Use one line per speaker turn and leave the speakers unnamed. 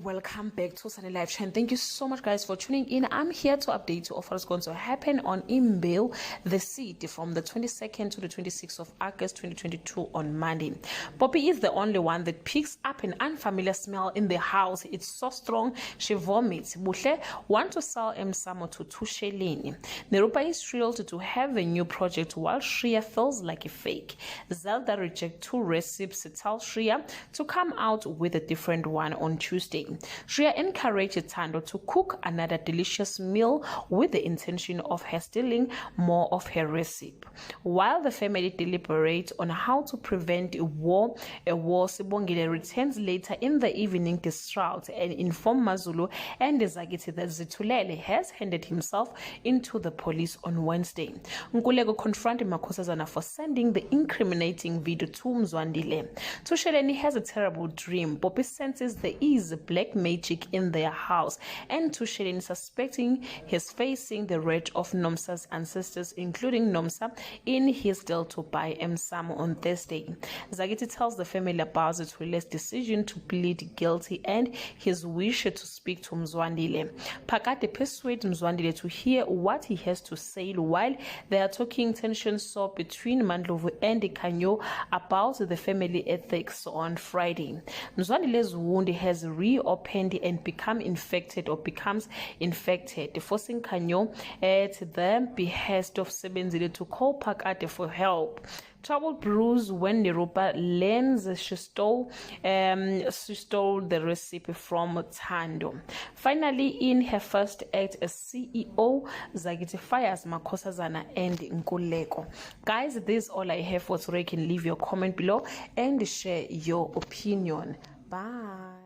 welcome back to Sunny Live Chat. Thank you so much, guys, for tuning in. I'm here to update you of what's going to happen on Imbewu, the city, from the 22nd to the 26th of August 2022 on Monday. Poppy is the only one that picks up an unfamiliar smell in the house. It's so strong she vomits. Buhle want to sell Msamo to Zithulele. Nerupa is thrilled to have a new project while Shreya feels like a fake. Zelda rejects 2 recipes to tell Shreya to come out with a different one on Tuesday. Shreya encouraged Thando to cook another delicious meal with the intention of her stealing more of her recipe. While the family deliberates on how to prevent a war, Sibongile returns later in the evening distraught and informed Mazulu and Zakithi that Zithulele has handed himself into the police on Wednesday. Nkuleko confronted Makhosazana for sending the incriminating video to Mzwandile. Zithulele has a terrible dream. Poppy senses there is black magic in their house, and Zithulele suspecting he's facing the wrath of Nomsa's ancestors, including Nomsa, in his deal to buy Msamo on Thursday. Zakithi tells the family about Zithulele's decision to plead guilty and his wish to speak to Mzwandile. Phakade persuades Mzwandile to hear what he has to say. While they are talking, tension saw between Mandlovu and Khanyo about the family ethics on Friday. Mzwandile's wound has reopened and becomes infected, forcing Khanyo at the behest of Sebenzile to call Phakade for help. Trouble brews when Nerupa learns she stole the recipe from Thando. Finally, in her first act as CEO, Zakithi fires Makhosazana and Nkuleko. Guys, this is all I have for today. You can leave your comment below and share your opinion. Bye.